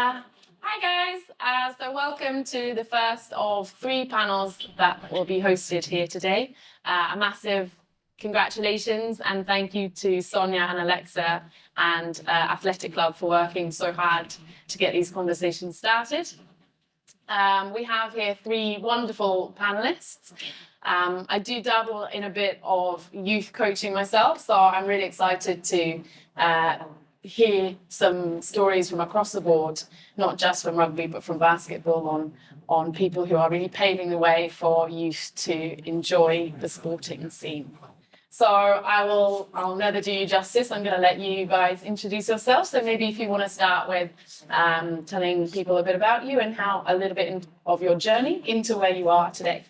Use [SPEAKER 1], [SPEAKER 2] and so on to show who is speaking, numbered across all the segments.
[SPEAKER 1] Hi guys, so welcome to the first of 3 panels that will be hosted here today. A massive congratulations and thank you to Sonia and Alexa and Athletic Club for working so hard to get these conversations started. We have here 3 wonderful panelists. I do dabble in a bit of youth coaching myself, so I'm really excited to hear some stories from across the board, not just from rugby but from basketball, on people who are really paving the way for youth to enjoy the sporting scene. So I'll never do you justice. I'm going to let you guys introduce yourselves. So maybe if you want to start with telling people a bit about you and how a little bit of your journey into where you are today.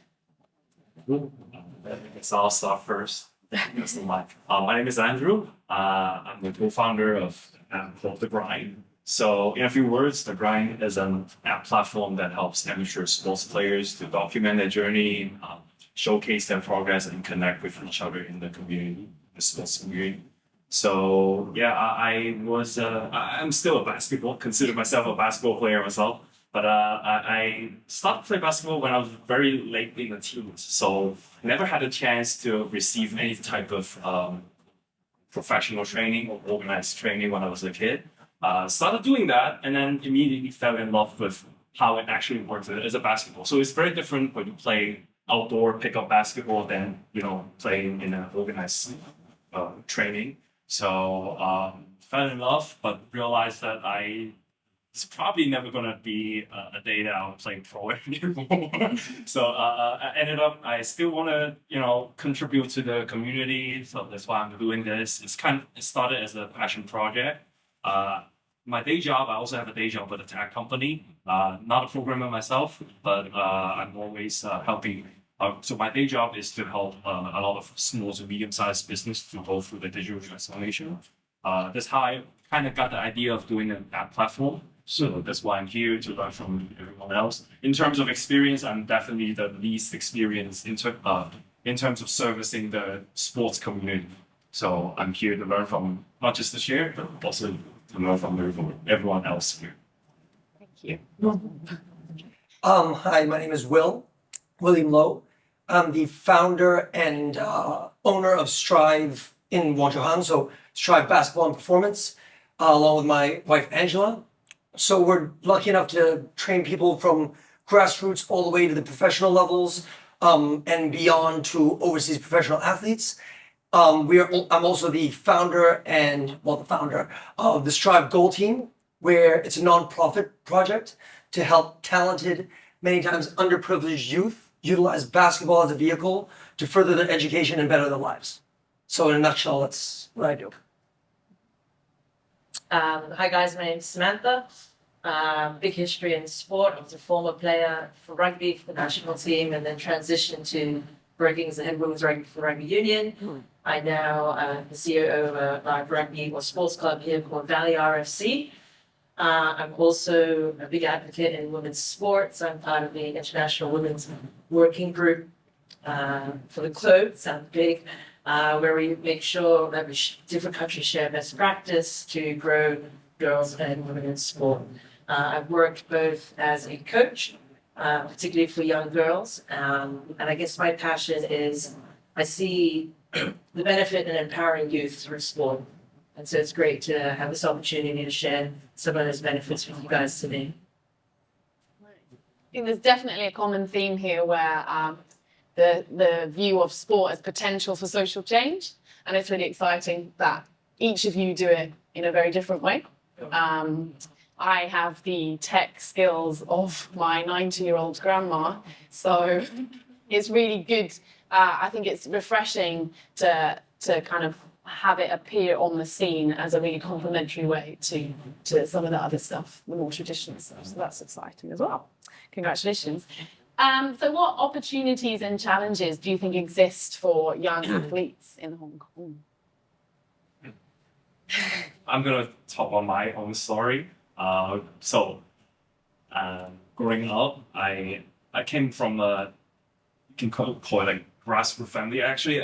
[SPEAKER 2] So I'll start first. My name is Andrew. I'm the co-founder of an app called The Grind. So in a few words, The Grind is an app platform that helps amateur sports players to document their journey, showcase their progress, and connect with each other in the community, the sports community. So yeah, I'm still consider myself a basketball player myself. But I started playing basketball when I was very late in the teens, so never had a chance to receive any type of professional training or organized training when I was a kid. Started doing that and then immediately fell in love with how it actually works as a basketball. So it's very different when you play outdoor pickup basketball than playing in an organized training. So fell in love, but realized that it's probably never going to be a day that I'll play pro anymore. So I ended up, I still want to, contribute to the community. So that's why I'm doing this. It started as a passion project. My day job, I also have a day job with a tech company. Not a programmer myself, but I'm always helping. So my day job is to help a lot of small to medium-sized business to go through the digital transformation. That's how I kind of got the idea of doing an app platform. So that's why I'm here to learn from everyone else. In terms of experience, I'm definitely the least experienced in terms of servicing the sports community. So I'm here to learn from not just the share, but also to learn from everyone else here.
[SPEAKER 1] Thank you.
[SPEAKER 3] Hi, my name is William Lowe. I'm the founder and owner of Strive in Wangzhou, so Strive Basketball and Performance, along with my wife Angela. So we're lucky enough to train people from grassroots all the way to the professional levels and beyond to overseas professional athletes. I'm also the founder of the Strive Goal Team, where it's a nonprofit project to help talented, many times underprivileged youth utilize basketball as a vehicle to further their education and better their lives. So in a nutshell, that's what I do.
[SPEAKER 4] Hi guys, my name is Samantha. Big history in sport. I was a former player for rugby for the national team and then transitioned to working as a head women's rugby for Rugby Union. I now am the CEO of a live rugby or sports club here called Valley RFC. I'm also a big advocate in women's sports. I'm part of the International Women's Working Group for the globe. Sounds big. Where we make sure that different countries share best practice to grow girls and women in sport. I've worked both as a coach, particularly for young girls, and I guess my passion is I see the benefit in empowering youth through sport. And so it's great to have this opportunity to share some of those benefits with you guys today.
[SPEAKER 1] I think there's definitely a common theme here where the view of sport as potential for social change, and it's really exciting that each of you do it in a very different way. I have the tech skills of my 90-year-old grandma, so it's really good. I think it's refreshing to kind of have it appear on the scene as a really complementary way to some of the other stuff, the more traditional stuff. So that's exciting as well. Congratulations. So what opportunities and challenges do you think exist for young athletes in Hong Kong?
[SPEAKER 2] I'm going to talk on my own story. Growing up, I came from you can call it like grassroots family, actually,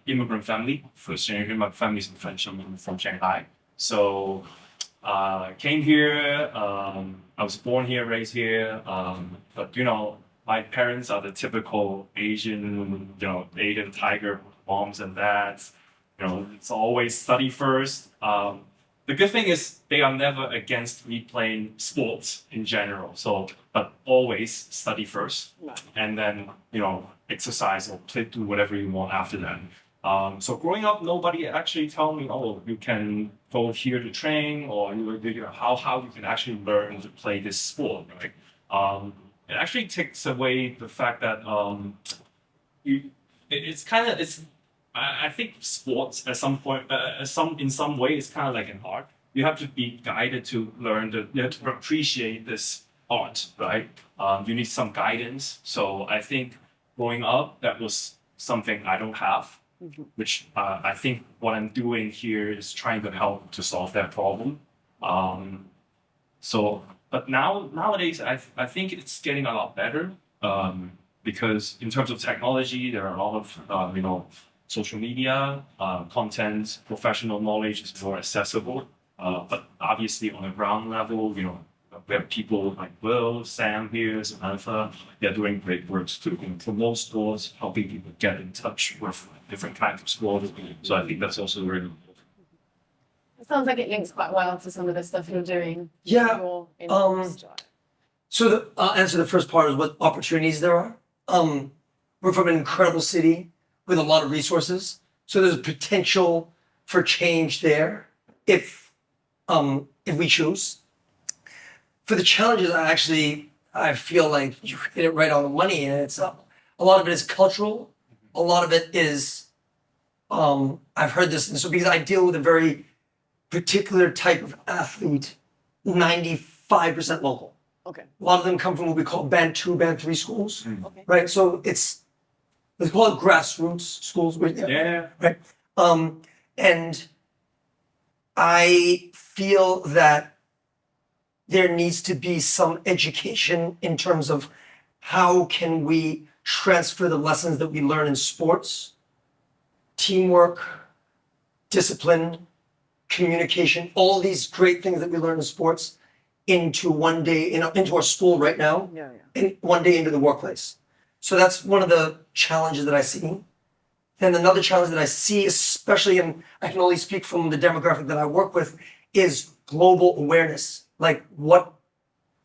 [SPEAKER 2] immigrant family. First generation, my family's from French, I'm from Shanghai. So came here. I was born here, raised here. But my parents are the typical Asian, Asian tiger moms and dads. It's always study first. The good thing is they are never against me playing sports in general. So, but always study first, and then exercise or do whatever you want after that. So growing up, nobody actually told me, oh, you can go here to train, or how you can actually learn to play this sport, right? It actually takes away the fact that I think sports at some point, in some way, it's kind of like an art. You have to be guided to learn you have to appreciate this art, right? You need some guidance. So I think growing up, that was something I don't have, which I think what I'm doing here is trying to help to solve that problem. But nowadays, I think it's getting a lot better because in terms of technology, there are a lot of social media, content, professional knowledge is more accessible. But obviously on the ground level, we have people like Will, Sam here, Samantha, they're doing great work to promote sports, helping people get in touch with different kinds of sports. So I think that's also really important.
[SPEAKER 1] It sounds like it links quite well to some of the stuff you're doing.
[SPEAKER 3] Yeah.
[SPEAKER 1] In
[SPEAKER 3] So I'll answer the first part is what opportunities there are. We're from an incredible city with a lot of resources. So there's a potential for change there if we choose. For the challenges, I feel like you hit it right on the money, and it's a lot of it is cultural. A lot of it is I've heard this, and so because I deal with a very particular type of athlete, 95% local.
[SPEAKER 1] Okay.
[SPEAKER 3] A lot of them come from what we call Band 2, Band 3 schools,
[SPEAKER 1] Okay.
[SPEAKER 3] right? So let's call it grassroots schools.
[SPEAKER 2] Yeah.
[SPEAKER 3] Right. And I feel that there needs to be some education in terms of how can we transfer the lessons that we learn in sports, teamwork, discipline, communication, all these great things that we learn in sports into one day, into our school right now, and one day into the workplace. So that's one of the challenges that I see. And another challenge that I see, especially, and I can only speak from the demographic that I work with, is global awareness. Like what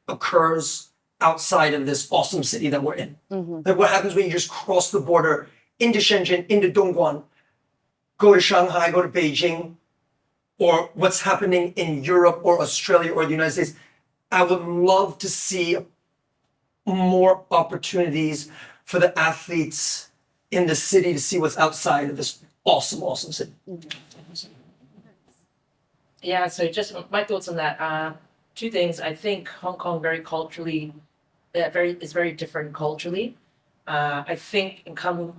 [SPEAKER 3] occurs outside of this awesome city that we're in. Like what happens when you just cross the border into Shenzhen, into Dongguan, go to Shanghai, go to Beijing, or what's happening in Europe or Australia or the United States. I would love to see more opportunities for the athletes in the city to see what's outside of this awesome, awesome city.
[SPEAKER 4] Yeah, so just my thoughts on that. Two things. I think Hong Kong very culturally, is very different culturally. I think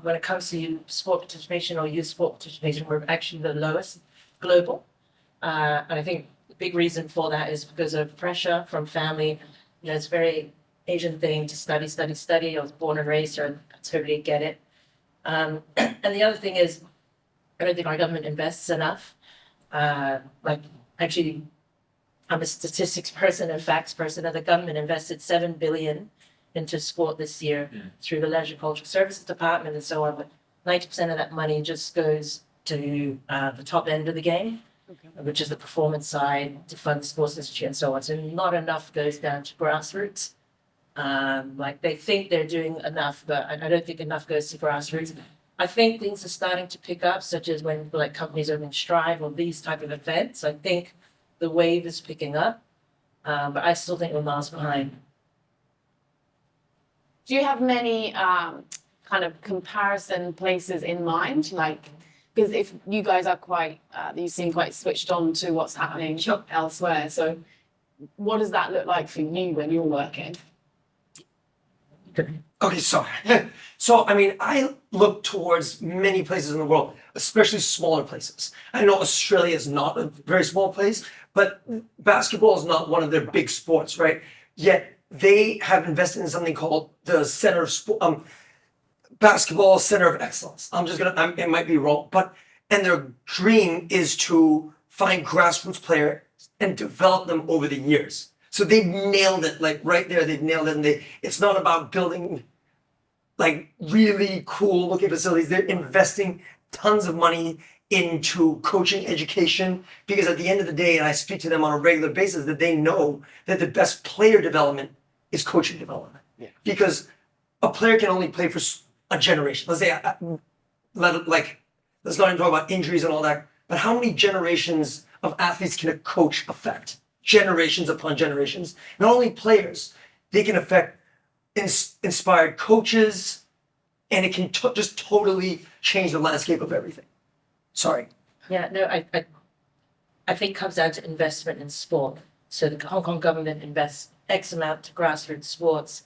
[SPEAKER 4] when it comes to sport participation or youth sport participation, we're actually the lowest global. And I think the big reason for that is because of pressure from family. It's a very Asian thing to study. I was born and raised here, and I totally get it. And the other thing is, I don't think our government invests enough. Actually, I'm a statistics person and facts person, and the government invested $7 billion into sport this year through the Leisure Cultural Services Department and so on. But 90% of that money just goes to the top end of the game, which is the performance side, to fund the sports institute and so on. So not enough goes down to grassroots. They think they're doing enough, but I don't think enough goes to grassroots. I think things are starting to pick up, such as when companies open Strive or these type of events. I think the wave is picking up, but I still think we're miles behind.
[SPEAKER 1] Do you have many kind of comparison places in mind? Because if you guys are you seem quite switched on to what's happening elsewhere. So what does that look like for you when you're working?
[SPEAKER 3] Okay, so I look towards many places in the world, especially smaller places. I know Australia is not a very small place, but basketball is not one of their big sports, right? Yet they have invested in something called the Center of Basketball Center of Excellence. It might be wrong, and their dream is to find grassroots players and developed them over the years. So they've nailed it, like right there, they've nailed it. And it's not about building like really cool looking facilities. They're investing tons of money into coaching education because at the end of the day, and I speak to them on a regular basis, that they know that the best player development is coaching development.
[SPEAKER 5] Yeah.
[SPEAKER 3] Because a player can only play for a generation. Let's say, let's not even talk about injuries and all that, but how many generations of athletes can a coach affect? Generations upon generations. Not only players, they can affect inspired coaches, and it can just totally change the landscape of everything. Sorry.
[SPEAKER 4] Yeah, no, I think it comes down to investment in sport. So the Hong Kong government invests X amount to grassroots sports.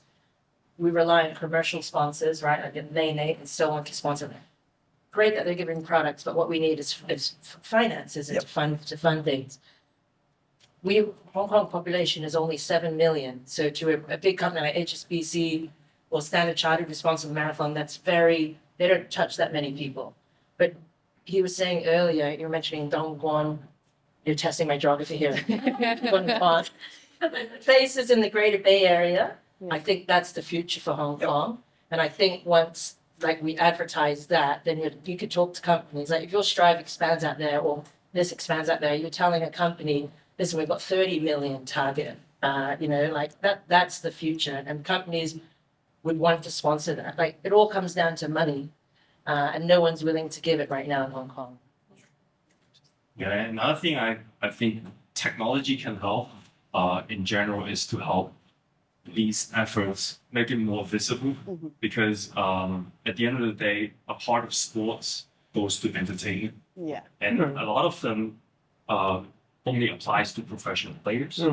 [SPEAKER 4] We rely on commercial sponsors, right? Like Nene and so on to sponsor them. Great that they're giving products, but what we need is finances and to fund things. Hong Kong population is only 7 million. So to a big company like HSBC or Standard Chartered Responsible Marathon, they don't touch that many people. But he was saying earlier, you were mentioning Dongguan, you're testing my geography here. Dongguan. Places in the Greater Bay Area, I think that's the future for Hong Kong. And I think once we advertise that, then you could talk to companies. Like if your Strive expands out there or this expands out there, you're telling a company, listen, we've got 30 million target. That's the future. And companies would want to sponsor that. Like it all comes down to money. And no one's willing to give it right now in Hong Kong.
[SPEAKER 2] Yeah, and another thing I think technology can help in general is to help these efforts make it more visible because at the end of the day, a part of sports goes to entertainment.
[SPEAKER 5] Yeah.
[SPEAKER 2] And a lot of them only applies to professional players.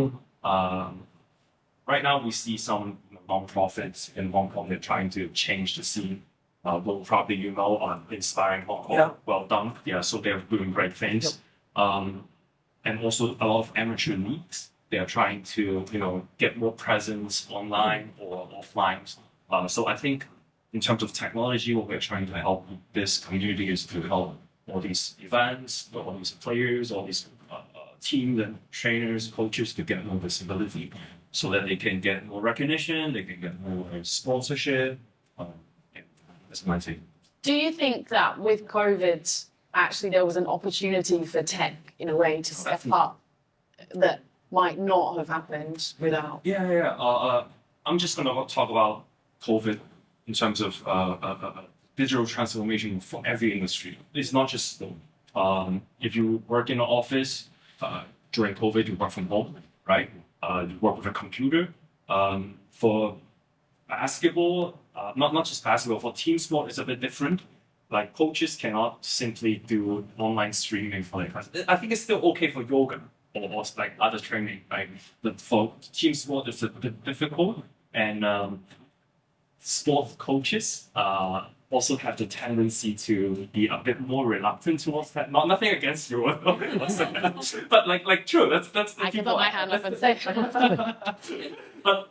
[SPEAKER 2] Right now, we see some non-profits in Hong Kong that are trying to change the scene. Well, probably on Inspiring Hong Kong.
[SPEAKER 3] Yeah.
[SPEAKER 2] Well done. Yeah, so they're doing great things. And also a lot of amateur leagues. They are trying to, get more presence online or offline. So I think in terms of technology, what we're trying to help this community is to help all these events, all these players, all these teams and trainers, coaches to get more visibility so that they can get more recognition, they can get more sponsorship. That's my take.
[SPEAKER 1] Do you think that with COVID, actually there was an opportunity for tech in a way to step up that might not have happened without?
[SPEAKER 2] Yeah. I'm just going to talk about COVID in terms of digital transformation for every industry. It's not just if you work in an office during COVID, you work from home, right? You work with a computer. For basketball, not just basketball, for team sport, it's a bit different. Like coaches cannot simply do online streaming for their classes. I think it's still okay for yoga or like other training, right? But for team sport, it's a bit difficult. And sport coaches also have the tendency to be a bit more reluctant towards that. Nothing against you, but like true. That's the
[SPEAKER 1] I can
[SPEAKER 2] people.
[SPEAKER 1] put my hand up and say.
[SPEAKER 2] But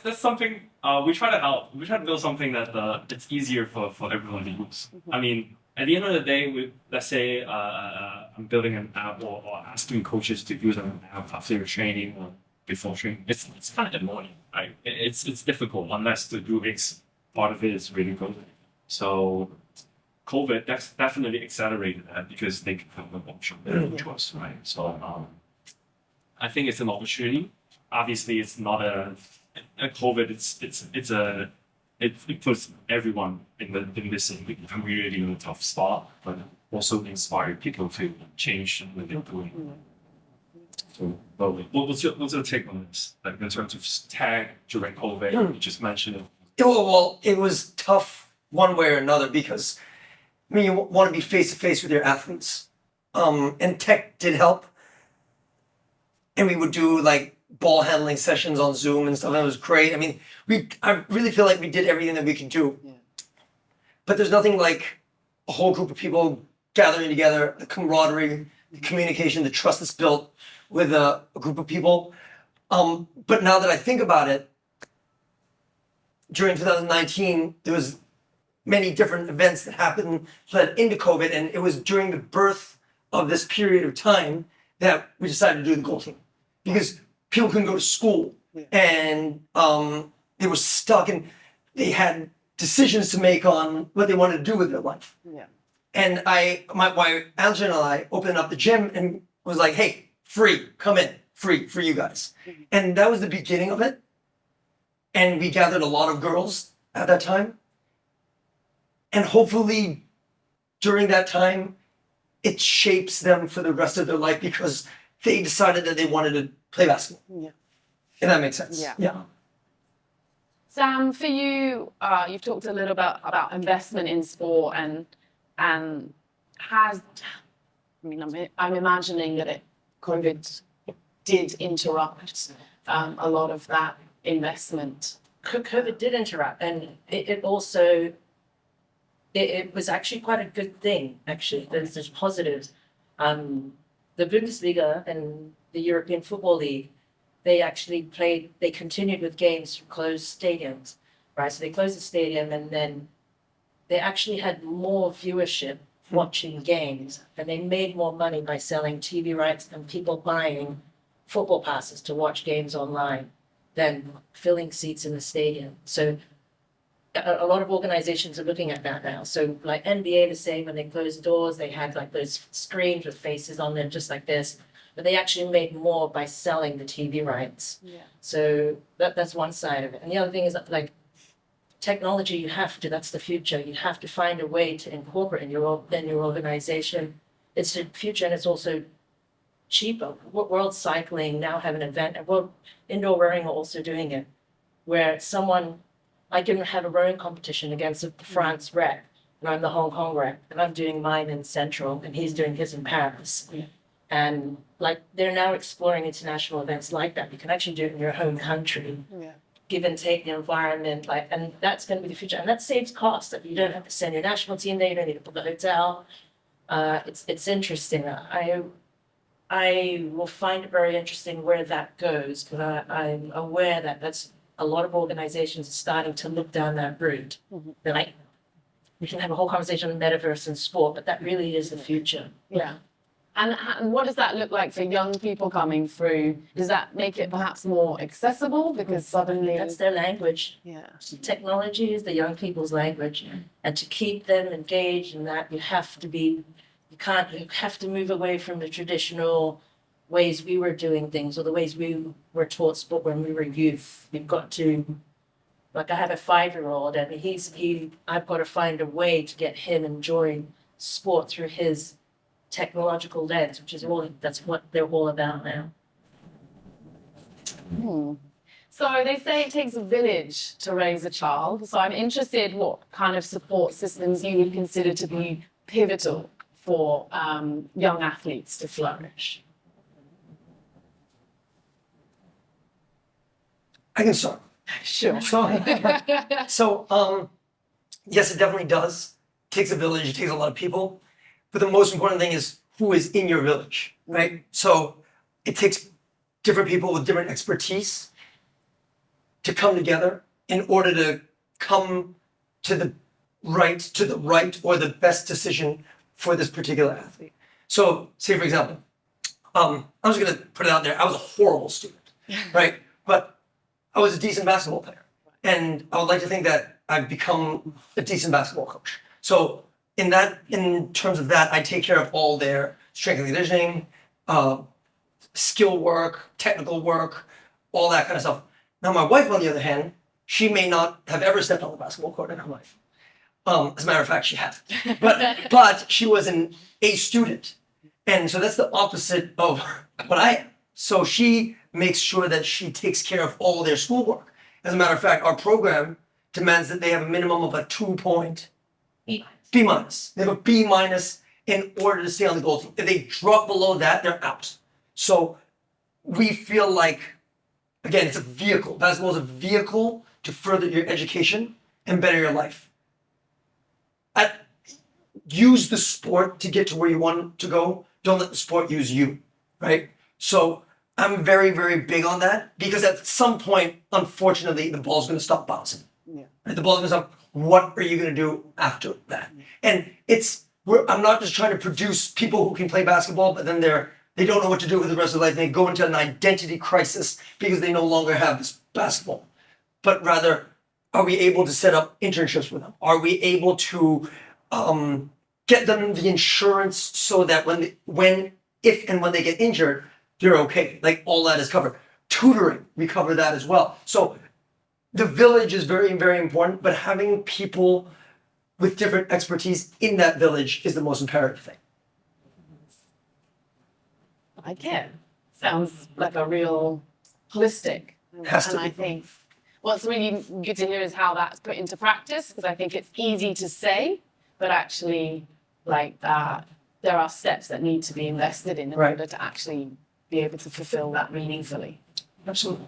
[SPEAKER 2] that's something we try to help. We try to build something that it's easier for everyone to use. I mean, at the end of the day, let's say I'm building an app or asking coaches to use an app after training or before training. It's kind of annoying, right? It's difficult unless the UX part of it is really good. So COVID that's definitely accelerated that because they can have an option to us, right? So I think it's an opportunity. Obviously, it's not a COVID. It puts everyone in this community in a tough spot, but also inspire people to change what they're doing. So, what's your take on this? Like in terms of tech during COVID, you just mentioned it.
[SPEAKER 3] Well, it was tough one way or another because you want to be face to face with your athletes, and tech did help. And we would do like ball handling sessions on Zoom and stuff. And it was great. I mean, I really feel like we did everything that we could do.
[SPEAKER 5] Yeah.
[SPEAKER 3] But there's nothing like a whole group of people gathering together, the camaraderie, the communication, the trust that's built with a group of people. But now that I think about it, during 2019, there was many different events that happened led into COVID, and it was during the birth of this period of time that we decided to do the goal team because people couldn't go to school and they were stuck and they had decisions to make on what they wanted to do with their life.
[SPEAKER 5] Yeah.
[SPEAKER 3] And my wife Angela and I opened up the gym and was like, hey, free, come in, free for you guys. And that was the beginning of it. And we gathered a lot of girls at that time. And hopefully during that time, it shapes them for the rest of their life because they decided that they wanted to play basketball.
[SPEAKER 5] Yeah.
[SPEAKER 3] If that makes sense.
[SPEAKER 5] Yeah.
[SPEAKER 1] Sam, for you, you've talked a little bit about investment in sport and I'm imagining that COVID did interrupt a lot of that investment.
[SPEAKER 4] COVID did interrupt, and it also it was actually quite a good thing. Actually, there's positives. The Bundesliga and the European Football League, they continued with games from closed stadiums, right? So they closed the stadium, and then they actually had more viewership watching games, and they made more money by selling TV rights and people buying football passes to watch games online than filling seats in the stadium. So a lot of organizations are looking at that now. So like NBA, the same, when they closed doors, they had like those screens with faces on them, just like this. But they actually made more by selling the TV rights.
[SPEAKER 1] Yeah.
[SPEAKER 4] So that's one side of it. And the other thing is that like technology, that's the future. You have to find a way to incorporate in your organization. It's the future, and it's also cheaper. World Cycling now have an event, and World Indoor Rowing are also doing it, where I can have a rowing competition against the France rep, and I'm the Hong Kong rep, and I'm doing mine in Central, and he's doing his in Paris.
[SPEAKER 1] Yeah.
[SPEAKER 4] And like they're now exploring international events like that. You can actually do it in your home country.
[SPEAKER 5] Yeah.
[SPEAKER 4] Give and take the environment, and that's going to be the future, and that saves costs. That you don't have to send your national team there, you don't need to book a hotel. It's interesting. I will find it very interesting where that goes, because I'm aware that that's a lot of organizations are starting to look down that route.
[SPEAKER 5] Mhm.
[SPEAKER 4] They're like, we can have a whole conversation on metaverse and sport, but that really is the future.
[SPEAKER 1] Yeah. And what does that look like for young people coming through? Does that make it perhaps more accessible because suddenly
[SPEAKER 4] That's their language.
[SPEAKER 5] Yeah.
[SPEAKER 4] Technology is the young people's language, and to keep them engaged in that, you have to move away from the traditional ways we were doing things or the ways we were taught sport when we were youth. You've got to, like I have a 5-year-old, and I've got to find a way to get him enjoying sport through his technological lens, that's what they're all about now.
[SPEAKER 1] So they say it takes a village to raise a child. So I'm interested what kind of support systems you would consider to be pivotal for young athletes to flourish.
[SPEAKER 3] I can start.
[SPEAKER 1] Sure.
[SPEAKER 3] So, yes, it definitely does. It takes a village, it takes a lot of people. But the most important thing is who is in your village, right? So it takes different people with different expertise to come together in order to come to the right or the best decision for this particular athlete. So say, for example, I'm just gonna put it out there. I was a horrible student, right? But I was a decent basketball player. And I would like to think that I've become a decent basketball coach. So in terms of that, I take care of all their strength and conditioning, skill work, technical work, all that kind of stuff. Now, my wife, on the other hand, she may not have ever stepped on the basketball court in her life. As a matter of fact, she has. But she was an A student. And so that's the opposite of what I am. So she makes sure that she takes care of all their schoolwork. As a matter of fact, our program demands that they have a minimum of a 2-point B minus. They have a B minus in order to stay on the goal team. If they drop below that, they're out. So we feel like, again, it's a vehicle. Basketball is a vehicle to further your education and better your life. Use the sport to get to where you want to go. Don't let the sport use you, right? So I'm very, very big on that because at some point, unfortunately, the ball's going to stop bouncing.
[SPEAKER 5] Yeah.
[SPEAKER 3] Right? The ball's going to stop. What are you going to do after that? And I'm not just trying to produce people who can play basketball, but then they're They don't know what to do with the rest of their life. They go into an identity crisis because they no longer have this basketball. But rather, are we able to set up internships with them? Are we able to get them the insurance so that if and when they get injured, they're okay? Like all that is covered. Tutoring, we cover that as well. So the village is very, very important, but having people with different expertise in that village is the most imperative thing.
[SPEAKER 1] I get. Sounds like a real holistic.
[SPEAKER 3] Has to
[SPEAKER 1] And I
[SPEAKER 3] be.
[SPEAKER 1] think what's really good to hear is how that's put into practice, because I think it's easy to say, but actually, like that, there are steps that need to be invested in
[SPEAKER 3] Right.
[SPEAKER 1] order to actually be able to fulfill that meaningfully.
[SPEAKER 3] Absolutely.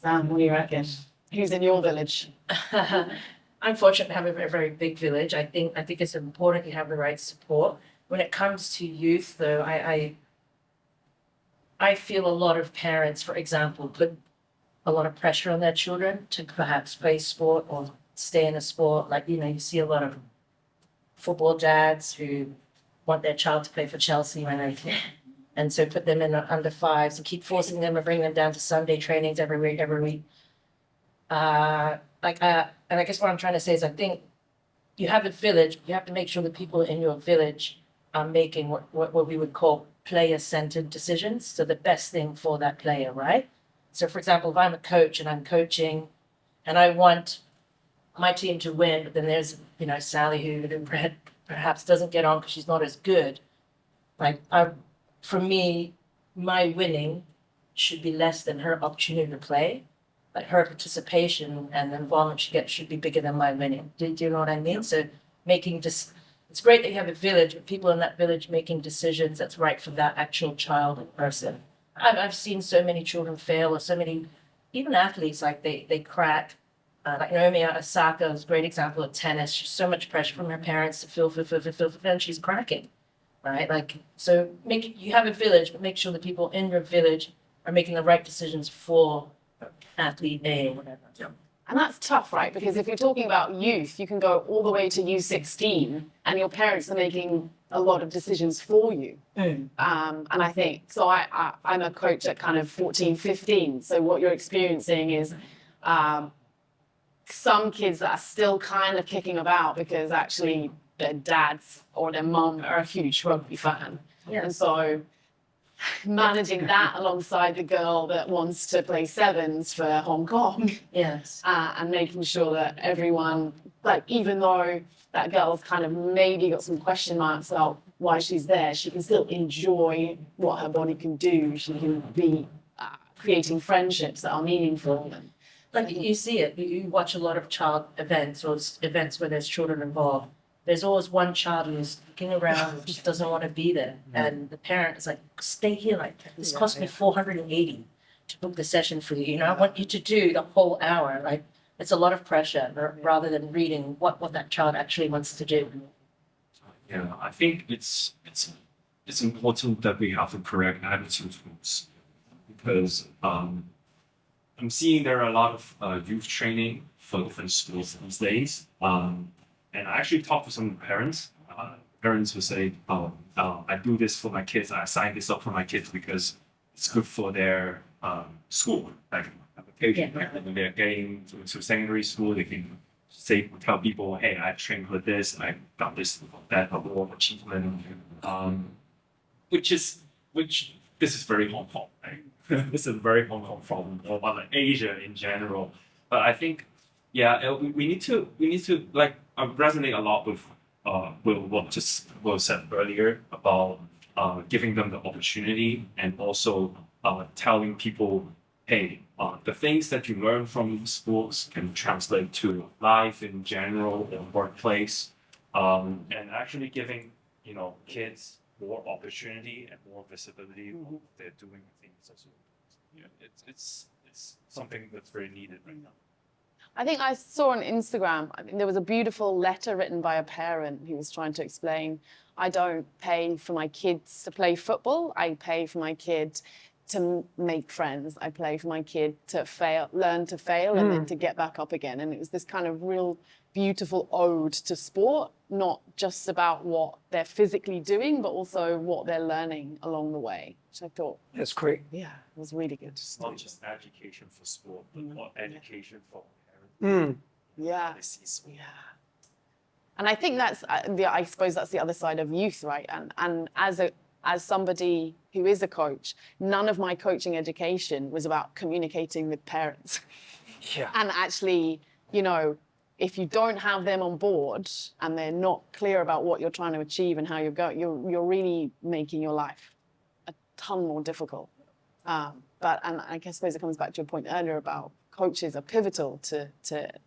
[SPEAKER 1] Sam, what do you reckon? Who's in your village?
[SPEAKER 4] I'm fortunate to have a very, very big village. I think it's important you have the right support. When it comes to youth, though, I feel a lot of parents, for example, put a lot of pressure on their children to perhaps play sport or stay in a sport. Like, you see a lot of football dads who want their child to play for Chelsea when they're and so put them in the under fives and keep forcing them and bring them down to Sunday trainings every week. And I guess what I'm trying to say is I think you have a village, you have to make sure the people in your village are making what we would call player-centered decisions. So the best thing for that player, right? So for example, if I'm a coach and I'm coaching and I want my team to win, but then there's, Sally who perhaps doesn't get on because she's not as good. For me, my winning should be less than her opportunity to play. Like her participation and the involvement she gets should be bigger than my winning. Do you know what I mean? So it's great that you have a village, but people in that village making decisions that's right for that actual child and person. I've seen so many children fail, or so many, even athletes, like they crack. Like Naomi Osaka is a great example of tennis. She's so much pressure from her parents to fill, and she's cracking, right? Like, so you have a village, but make sure the people in your village are making the right decisions for athlete A or whatever. Yeah.
[SPEAKER 1] And that's tough, right? Because if you're talking about youth, you can go all the way to U16 and your parents are making a lot of decisions for you. And I think, so I'm a coach at kind of 14, 15. So what you're experiencing is some kids that are still kind of kicking about because actually their dads or their mum are a huge rugby fan.
[SPEAKER 4] Yes.
[SPEAKER 1] And so managing that alongside the girl that wants to play sevens for Hong Kong.
[SPEAKER 4] Yes.
[SPEAKER 1] And making sure that everyone, like, even though that girl's kind of maybe got some question marks about why she's there, she can still enjoy what her body can do. She can be creating friendships that are meaningful.
[SPEAKER 4] Like you see it, you watch a lot of child events or events where there's children involved. There's always one child who's looking around and just doesn't want to be there. And the parent is like, stay here, like this cost me $480 to book the session for you. I want you to do the whole hour. Like it's a lot of pressure rather than reading what that child actually wants to do.
[SPEAKER 2] Yeah, I think it's important that we have the correct attitude towards, because I'm seeing there are a lot of youth training for different schools these days. And I actually talked to some parents. Parents will say, I do this for my kids. I sign this up for my kids because it's good for their school, like application.
[SPEAKER 4] Yeah.
[SPEAKER 2] And when they're getting to secondary school, they can tell people, hey, I trained for this, I got this, that award achievement. Which this is very Hong Kong, right? This is a very Hong Kong problem, or like Asia in general. But I think, we need to like resonate a lot with what just was said earlier about giving them the opportunity, and also telling people, hey, the things that you learn from sports can translate to life in general or workplace, and actually giving kids more opportunity and more visibility of what they're doing. I think it's also it's something that's very needed right now.
[SPEAKER 1] I think I saw on Instagram, there was a beautiful letter written by a parent who was trying to explain, I don't pay for my kids to play football. I pay for my kid
[SPEAKER 5] to make friends. I play for my kid to learn to fail, and then to get back up again. And it was this kind of real beautiful ode to sport, not just about what they're physically doing, but also what they're learning along the way, which I thought,
[SPEAKER 3] That's great.
[SPEAKER 5] yeah, it was really good.
[SPEAKER 2] It's not just education for sport, but education for parents.
[SPEAKER 5] Yeah.
[SPEAKER 2] They see sport.
[SPEAKER 5] Yeah. And I think that's, I suppose that's the other side of youth, right? And as somebody who is a coach, none of my coaching education was about communicating with parents.
[SPEAKER 3] Yeah.
[SPEAKER 5] And actually, you know, if you don't have them on board and they're not clear about what you're trying to achieve and how you're going, you're really making your life a ton more difficult. And I suppose it comes back to your point earlier about coaches are pivotal to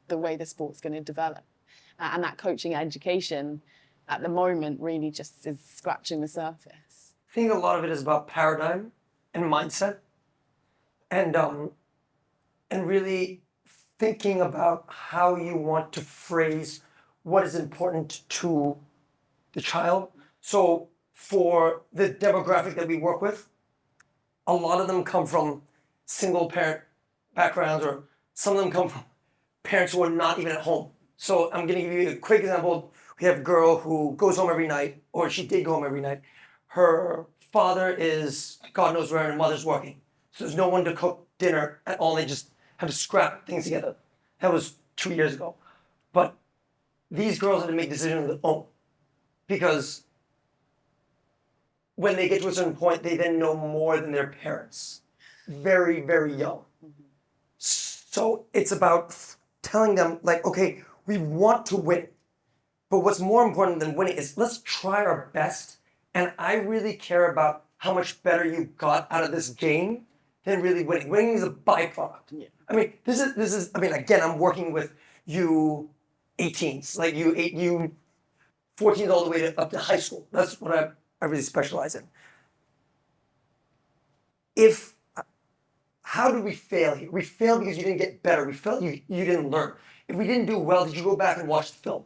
[SPEAKER 5] the way the sport's going to develop. And that coaching education at the moment really just is scratching the surface.
[SPEAKER 3] I think a lot of it is about paradigm and mindset, and really thinking about how you want to phrase what is important to the child. So for the demographic that we work with, a lot of them come from single parent backgrounds, or some of them come from parents who are not even at home. So I'm going to give you a quick example. We have a girl who goes home every night, or she did go home every night. Her father is, God knows where, and her mother's working. So there's no one to cook dinner at all. They just have to scrap things together. That was 2 years ago. But these girls have to make decisions on their own, because when they get to a certain point, they then know more than their parents. Very, very young. So it's about telling them, like, okay, we want to win, but what's more important than winning is let's try our best. And I really care about how much better you got out of this game than really winning. Winning is a byproduct. Yeah. I mean, this is. I mean, again, I'm working with you 18s, like you 14s all the way up to high school. That's what I really specialize in. How did we fail here? We failed because you didn't get better. We failed you didn't learn. If we didn't do well, did you go back and watch the film?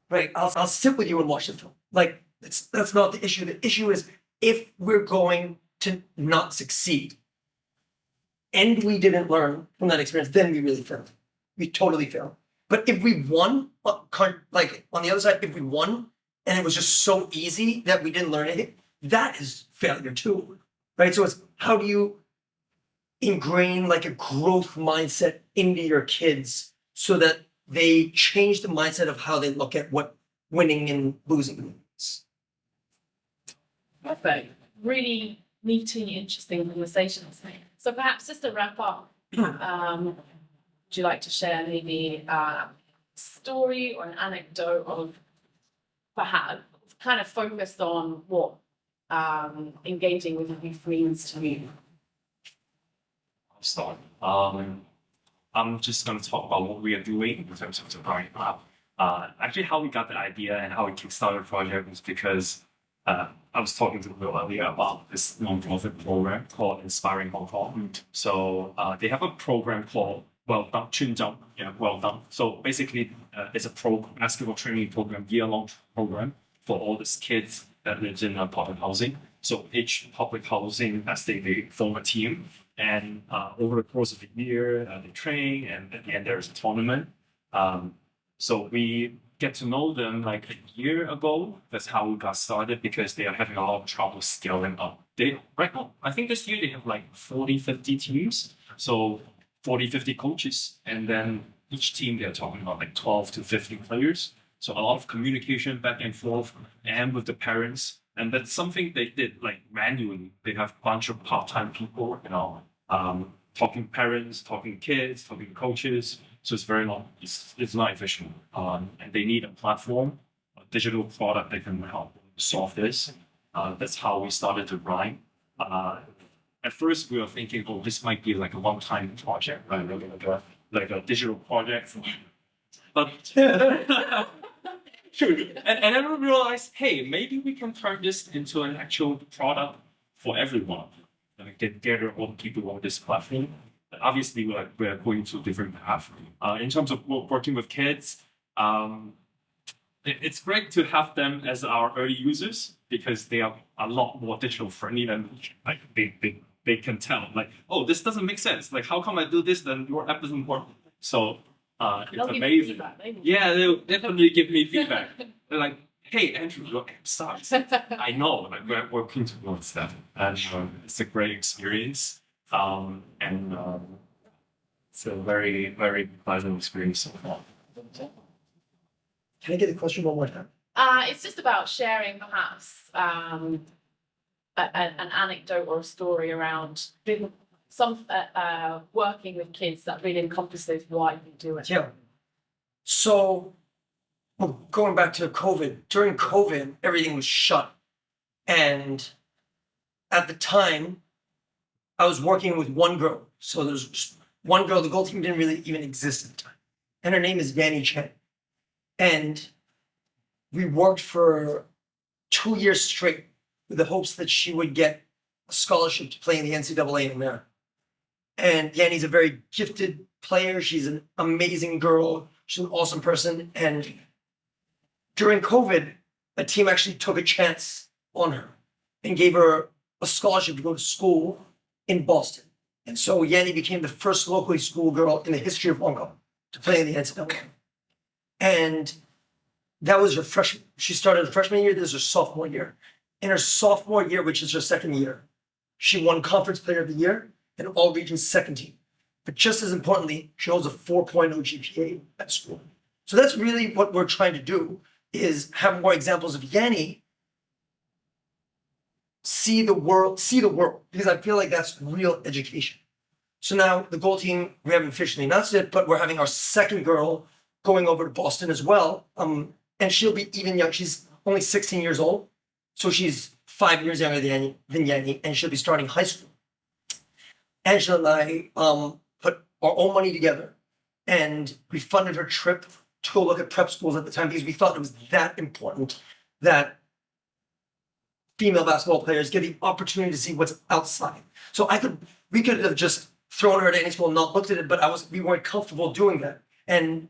[SPEAKER 3] Right? I'll sit with you and watch the film. Like, that's not the issue. The issue is if we're going to not succeed and we didn't learn from that experience, then we really failed. We totally failed. But if we won, like on the other side, if we won and it was just so easy that we didn't learn anything, that is failure too, right? So it's how do you ingrain like a growth mindset into your kids so that they change the mindset of how they look at what winning and losing means.
[SPEAKER 1] Perfect. Really meaty, interesting conversations. So perhaps just to wrap up, would you like to share maybe a story or an anecdote of perhaps kind of focused on what engaging with youth means to you?
[SPEAKER 2] I'll start. I'm just going to talk about what we are doing in terms of the Brewing app. Actually, how we got the idea and how we kickstarted the project was because I was talking to Will earlier about this non-profit program called Inspiring Hong Kong. So they have a program called Well Done, Chun Zhao, Well Done. So basically, it's a basketball training program, year-long program for all these kids that lives in public housing. So each public housing, they form a team. And over the course of a year, they train, and at the end there's a tournament. So we get to know them like a year ago. That's how we got started because they are having a lot of trouble scaling up. Right now, I think this year they have like 40, 50 teams. So 40, 50 coaches. And then each team, they're talking about like 12 to 15 players. So a lot of communication back and forth and with the parents. And that's something they did like manually. They have a bunch of part-time people, talking parents, talking kids, talking coaches. So it's very long. It's not efficient. And they need a platform, a digital product that can help solve this. That's how we started to rhyme. At first, we were thinking, oh, this might be like a one-time project, right? Like a digital project. But true. And then we realized, hey, maybe we can turn this into an actual product for everyone. Like get together all the people on this platform. Obviously, we're going to different paths. In terms of working with kids, it's great to have them as our early users because they are a lot more digital friendly than like they they can tell, like, oh, this doesn't make sense. Like, how come I do this, then your app is important? So it's
[SPEAKER 5] They'll give you
[SPEAKER 2] amazing.
[SPEAKER 5] feedback, maybe.
[SPEAKER 2] Yeah, they'll definitely give me feedback. They're like, hey, Andrew, your app sucks. I know, like, we're working towards that. And it's a great experience. It's a very, very pleasant experience so far.
[SPEAKER 3] Can I get the question one more time?
[SPEAKER 1] It's just about sharing perhaps an anecdote or a story around some working with kids that really encompasses why you do it.
[SPEAKER 3] Yeah. So, well, going back to COVID, during COVID, everything was shut. And at the time, I was working with one girl. So there's just one girl, the goal team didn't really even exist at the time. And her name is Yanni Chen. And we worked for 2 years straight with the hopes that she would get a scholarship to play in the NCAA in America. And Yanni's a very gifted player. She's an amazing girl. She's an awesome person. And during COVID, a team actually took a chance on her and gave her a scholarship to go to school in Boston. And so Yanni became the first locally school girl in the history of Hong Kong to play in the NCAA. And that was her freshman. She started her freshman year. This is her sophomore year. In her sophomore year, which is her second year, she won Conference Player of the Year and All Regions second team. But just as importantly, she holds a 4.0 GPA at school. So that's really what we're trying to do, is have more examples of Yanni see the world, because I feel like that's real education. So now the goal team, we haven't officially announced it, but we're having our second girl going over to Boston as well. And she'll be even young. She's only 16 years old. So she's 5 years younger than Yanni, and she'll be starting high school. Angela and I put our own money together, and we funded her trip to go look at prep schools at the time because we thought it was that important that female basketball players get the opportunity to see what's outside. So we could have just thrown her at any school and not looked at it, but we weren't comfortable doing that. And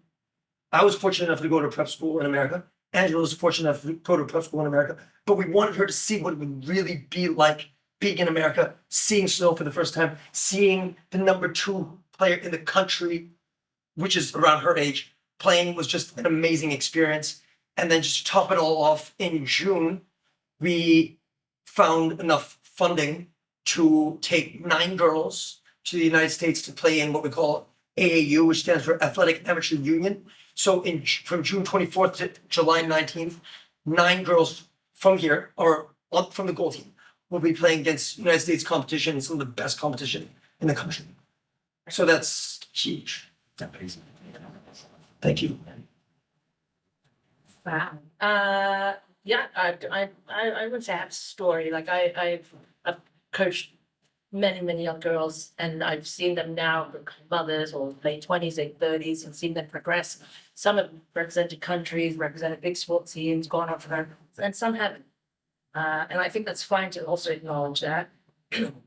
[SPEAKER 3] I was fortunate enough to go to a prep school in America. Angela was fortunate enough to go to a prep school in America, but we wanted her to see what it would really be like being in America, seeing snow for the first time, seeing the #2 player in the country, which is around her age, playing. Was just an amazing experience. And then just to top it all off, in June, we found enough funding to take 9 girls to the United States to play in what we call AAU, which stands for Athletic Amateur Union. So from June 24th to July 19th, 9 girls from here, or from the goal team, will be playing against United States competition, some of the best competition in the country. So that's huge.
[SPEAKER 2] Amazing.
[SPEAKER 3] Thank you.
[SPEAKER 4] Wow. Yeah, I would say I have a story. Like I've coached many young girls, and I've seen them now become mothers or late 20s, late 30s, and seen them progress. Some have represented countries, represented big sports teams, gone on for them, and some haven't. And I think that's fine to also acknowledge that.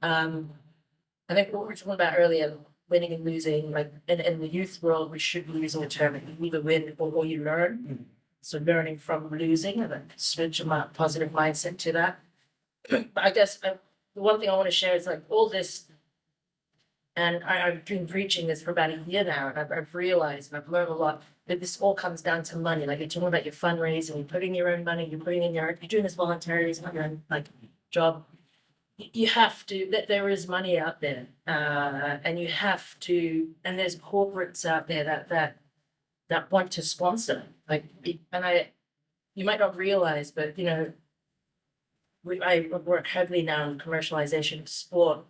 [SPEAKER 4] I think what we were talking about earlier, winning and losing, like in the youth world, we should be using the term you either win or you learn. So learning from losing, and then switch a positive mindset to that. But I guess the one thing I want to share is like all this, and I've been preaching this for about a year now, and I've realized and I've learned a lot that this all comes down to money. Like you're talking about your fundraising, you're putting your own money, you're doing this voluntarily, it's not your own like job. You have to, there is money out there, and you have to, and there's corporates out there that want to sponsor. Like, and you might not realize, but you know, I work heavily now in commercialization of sport,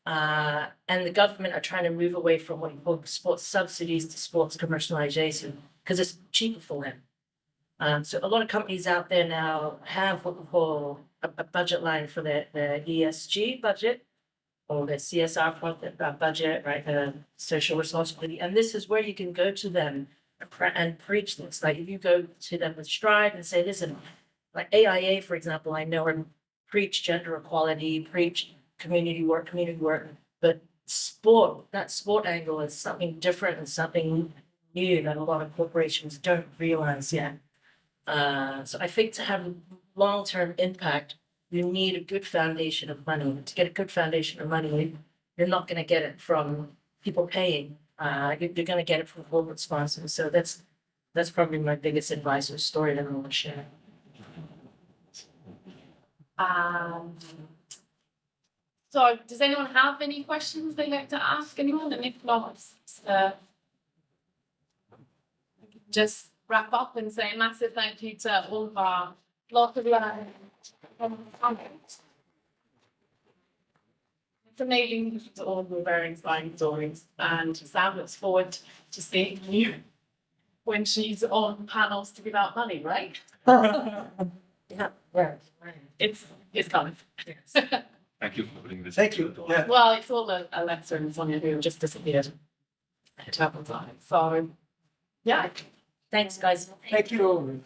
[SPEAKER 4] and the government are trying to move away from what you call sports subsidies to sports commercialization because it's cheaper for them. So a lot of companies out there now have what we call a budget line for their ESG budget or their CSR budget, right? Social responsibility, and this is where you can go to them and preach this. Like if you go to them with Stride and say, listen, like AIA, for example, I know and preach gender equality, preach community work, but that sport angle is something different and something new that a lot of corporations don't realize yet. So I think to have long-term impact, you need a good foundation of money. To get a good foundation of money, you're not going to get it from people paying. You're going to get it from corporate sponsors. So that's probably my biggest advice or story that I want to share.
[SPEAKER 1] So does anyone have any questions they'd like to ask anyone? And if not, just wrap up and say a massive thank you to all of our local It's amazing to all of your very inspiring stories, and Sam looks forward to seeing you when she's on panels to give out money, right?
[SPEAKER 4] Yeah, right.
[SPEAKER 1] It's coming.
[SPEAKER 2] Thank you for putting this.
[SPEAKER 3] Thank you.
[SPEAKER 2] together.
[SPEAKER 3] Yeah.
[SPEAKER 1] Well, it's all Alexa and Sonia who just disappeared at 12 times. So, yeah.
[SPEAKER 4] Thanks, guys.
[SPEAKER 3] Thank you.